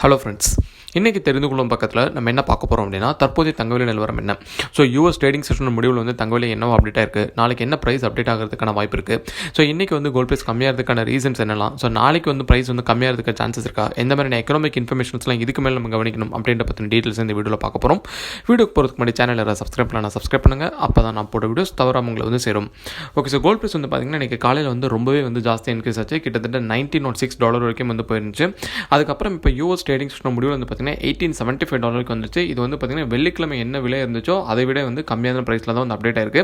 Hello friends, இன்றைக்கி தெரிந்து கொள்ளும் பக்கத்தில் நம்ம என்ன பார்க்க போகிறோம் அப்படின்னா, தற்போதைய தங்கவிலை நிலவரம் என்ன. ஸோ யூஎஸ் ட்ரேடிங் செஷன் முடிவில் வந்து தங்கவிலை என்னவோ அப்டேட் ஆயிருக்கு. நாளைக்கு என்ன ப்ரைஸ் அப்டேட் ஆகிறதுக்கான வாய்ப்பு இருக்குது. ஸோ இன்றைக்கி வந்து கோல்ட் ப்ரைஸ் கம்மியாகிறதுக்கான ரீசன்ஸ் என்னலாம், ஸோ நாளைக்கு வந்து ப்ரைஸ் வந்து கம்மியாகிறதுக்கு சான்சஸ் இருக்கா, எந்த மாதிரியான எக்கனாமிக் இன்ஃபர்மேஷன்ஸ்லாம் இதுக்கு மேலே நம்ம கவனிக்கணும் அப்படின்ற பற்றின டீட்டெயில்ஸ் இந்த வீடியோவில் பார்க்க போகிறோம். வீடியோக்கு போகிறதுக்கு முன்னாடி சேனலில் சப்ஸ்கிரைப் பண்ணலாம், சப்ஸ்கிரைப் பண்ணுங்கள். அப்போ தான் நான் போட்ட வீடியோஸ் தவறாக உங்களை வந்து சேரும். ஓகே, ஸோ கோல்ட் ப்ரைஸ் வந்து பார்த்திங்கன்னா இன்றைக்கி காலையில் வந்து ரொம்பவே வந்து ஜாஸ்தி இன்க்ரீஸ் ஆச்சு. கிட்டத்தட்ட $19.06 வரைக்கும் வந்து போயிருந்துச்சு. அதுக்கப்புறம் இப்போ யூஎஸ் ட்ரேடிங் செஷன் முடிவில் வந்து பார்த்திங்கன்னா $18.75 வந்துச்சு. இது வந்து பார்த்திங்கன்னா வெள்ளிக்கிழமை என்ன விலை இருந்துச்சோ அதை விட வந்து கம்மியான ப்ரைஸில் தான் வந்து அப்டேட் ஆயிருக்கு.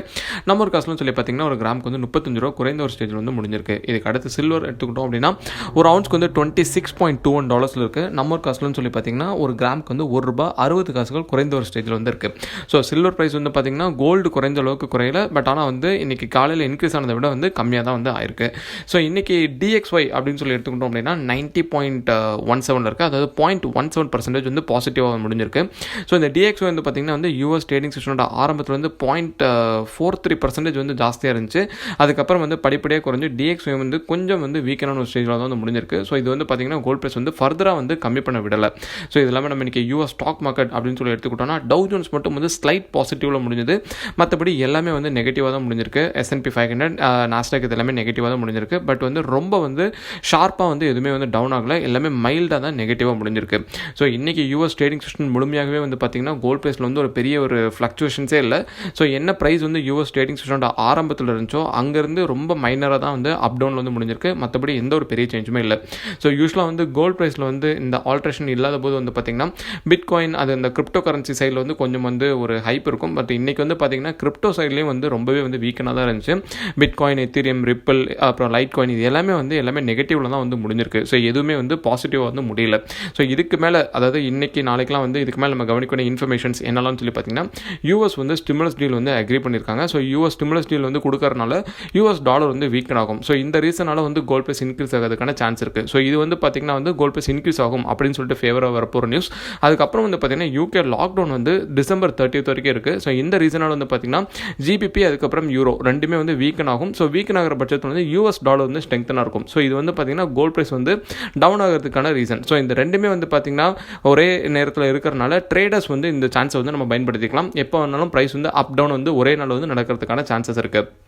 நம்ம ஒரு காசுன்னு சொல்லி பார்த்திங்கன்னா ஒரு கிராமுக்கு வந்து $35 குறைந்த ஒரு ஸ்டேஜில் வந்து முடிஞ்சிருக்கு. இதுக்கு அடுத்து சில்வர் எடுத்துக்கிட்டோம் அப்படின்னா ஒரு அவுன்ஸ்க்கு வந்து $26.21 இருக்குது. நம்ம ஒரு காசுலன்னு சொல்லி பார்த்திங்கன்னா ஒரு கிராமுக்கு வந்து $1.60 குறைந்த ஒரு ஸ்டேஜில் வந்து இருக்குது. ஸோ சில்வர் ப்ரைஸ் வந்து பார்த்திங்கன்னா கோல்டு குறைஞ்ச அளவுக்கு குறையல, பட் ஆனால் வந்து இன்றைக்கி காலையில் இன்க்ரீஸ் ஆனதை விட வந்து கம்மியாக தான் வந்து ஆயிருக்கு. ஸோ இன்றைக்கி DXY அப்படின்னு சொல்லி எடுத்துக்கிட்டோம் அப்படின்னா 90.17 இருக்குது. அதாவது 0.17% வந்து பாசிட்டிவாக முடிஞ்சிருக்கு. ஸோ இந்த DXY வந்து பார்த்திங்கன்னா வந்து யூஎஸ் ட்ரேடிங் செஷனோட ஆரம்பத்தில் வந்து 0.43% வந்து ஜாஸ்தியாக இருந்துச்சு. அதுக்கப்புறம் வந்து படிப்படியாக குறைஞ்சி DXY வந்து கொஞ்சம் வந்து வீக்கான ஒரு ஸ்டேஜில் தான் வந்து முடிஞ்சிருக்கு. ஸோ இது வந்து பார்த்திங்கன்னா கோல்ட் ப்ரைஸ் வந்து ஃபர்தராக வந்து கம்மி பண்ண விடலை. ஸோ இது எல்லாமே நம்ம இன்றைக்கி யூஎஸ் ஸ்டாக் மார்க்கெட் அப்படின்னு சொல்லி எடுத்துக்கிட்டோம்னா டவ் ஜோன்ஸ் மட்டும் வந்து ஸ்லைட் பாசிட்டிவில் முடிஞ்சது. மற்றபடி எல்லாமே வந்து நெகட்டிவாக தான் முடிஞ்சிருக்கு. S&P 500 நாஸ்டாக் இது எல்லாமே நெகட்டிவாக தான் முடிஞ்சிருக்கு. பட் வந்து ரொம்ப வந்து ஷார்ப்பாக வந்து எதுவுமே வந்து டவுன் ஆகலை. எல்லாமே மைல்டாக தான் நெகட்டிவாக முடிஞ்சிருக்கு. ஸோ இன்றைக்கி யூஎஸ் ட்ரேடிங் செஷன் முழுமையாகவே வந்து பார்த்திங்கன்னா கோல்ட் ப்ரைஸில் வந்து ஒரு பெரிய ஒரு ஃப்ளக்சுவேஷன்ஸே இல்லை. ஸோ என்ன ப்ரைஸ் வந்து யூஎஸ் ட்ரேடிங் செஷனோட ஆரம்பத்தில் இருந்துச்சோ அங்கேருந்து ரொம்ப மைனராக தான் வந்து அப் டவுனில் வந்து முடிஞ்சிருக்கு. மற்றபடி எந்த ஒரு பெரிய சேஞ்சுமே இல்லை. ஸோ யூஸ்வலாக வந்து கோல்ட் ப்ரைஸில் வந்து இந்த ஆல்ட்ரேஷன் இல்லாத போது வந்து பார்த்திங்கன்னா பிட்காயின் அது இந்த கிரிப்டோ கரன்சி சைடில் வந்து கொஞ்சம் வந்து ஒரு ஹைப் இருக்கும். பட் இன்றைக்கி வந்து பார்த்திங்கன்னா கிரிப்டோ சைட்லேயும் வந்து ரொம்பவே வந்து வீக்கனாக தான் இருந்துச்சு. பிட்காயின், எத்தீரியம், ரிப்பிள், அப்புறம் லைட் காயின் இது எல்லாமே நெகட்டிவில் தான் வந்து முடிஞ்சிருக்கு. ஸோ எதுவுமே வந்து பாசிட்டிவாக வந்து முடியல. ஸோ இதுக்கு மேலே அதாவது இன்றைக்கி நாளைக்கெலாம் வந்து இதுக்கு மேலே நம்ம கவனிக்கக்கூடிய இன்ஃபர்மேஷன்ஸ் என்னெல்லாம் சொல்லி பார்த்தீங்கன்னா யூஎஸ் வந்து ஸ்டிமுலஸ் டீல் வந்து அக்ரி பண்ணியிருக்காங்க. ஸோ யூஎஸ் ஸ்டிமுலஸ் டீல் வந்து கொடுக்கறனால யூஎஸ் டாலர் வந்து வீக்கன் ஆகும். ஸோ இந்த ரீசனால் வந்து கோல்ட் ப்ரைஸ் இன்க்ரீஸ் ஆகிறதுக்கான சான்ஸ் இருக்குது. ஸோ இது வந்து பார்த்திங்கன்னா வந்து கோல்ட் ப்ரைஸ் இன்க்ரீஸ் ஆகும் அப்படின்னு சொல்லிட்டு ஃபேவராக வரப்போகிற நியூஸ். அதுக்கப்புறம் வந்து பார்த்திங்கன்னா யூகே லாக்டவுன் வந்து டிசம்பர் 30 வரைக்கும் இருக்குது. ஸோ இந்த ரீசனால் வந்து பார்த்திங்கன்னா ஜிபிபி அதுக்கப்புறம் யூரோ ரெண்டுமே வந்து வீக்கன் ஆகும். ஸோ வீக்கன் ஆகிற பட்சத்தில் வந்து யூஎஸ் டாலர் வந்து ஸ்ட்ரெங்தனாக இருக்கும். ஸோ இது வந்து பார்த்திங்கன்னா கோல்ட் ப்ரைஸ் வந்து டவுன் ஆகிறதுக்கான ரீசன். ஸோ இந்த ரெண்டுமே வந்து பார்த்திங்கன்னா ஒரே நேரத்தில் இருக்கிறனால ட்ரேடர்ஸ் வந்து இந்த சான்ஸை வந்து நம்ம பயன்படுத்திக்கலாம். எப்போ வேணாலும் ப்ரைஸ் வந்து அப் டவுன் வந்து ஒரே நாள் வந்து நடக்கிறதுக்கான சான்சஸ் இருக்குது.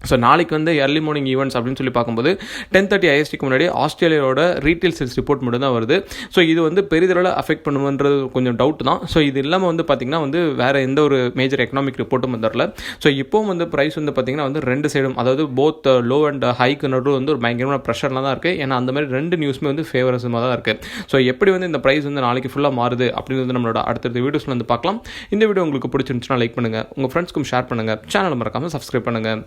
ஸோ நாளைக்கு வந்து ஏர்லி மார்னிங் ஈவெண்ட்ஸ் அப்படின்னு சொல்லி பார்க்கும்போது 10:30 ISTக்கு முன்னாடி ஆஸ்திரேலியாவோட ரீட்டெயில் சேல்ஸ் ரிப்போர்ட் மட்டும் தான் வருது. ஸோ இது வந்து பெரிதளவில் அஃபெக்ட் பண்ணுமன்றது கொஞ்சம் டவுட் தான். ஸோ இது இல்லாமல் வந்து பார்த்திங்கன்னா வந்து வேறு எந்த ஒரு மேஜர் எக்கனாமிக் ரிப்போர்ட்டும் வந்துடல. ஸோ இப்போவும் வந்து ப்ரைஸ் வந்து பார்த்திங்கன்னா வந்து ரெண்டு சைடும் அதாவது போத் லோ அண்ட் ஹைக்கு நடுவில் வந்து ஒரு பயங்கரமான ப்ரெஷர்லாம் தான் இருக்குது. ஏன்னா அந்த மாதிரி ரெண்டு நியூஸுமே வந்து ஃபேவரஸமாக தான் இருக்குது. ஸோ எப்படி வந்து இந்த ப்ரைஸ் வந்து நாளைக்கு ஃபுல்லாக மாறுது அப்படின்றது நம்மளோட அடுத்தடுத்த வீடியோஸில் வந்து பார்க்கலாம். இந்த வீடியோ உங்களுக்கு பிடிச்சிருந்துச்சுன்னா லைக் பண்ணுங்கள், உங்கள் ஃப்ரெண்ட்ஸ்க்கும் ஷேர் பண்ணுங்கள், சேனலை மறக்காமல் சப்ஸ்கிரைப் பண்ணுங்கள்.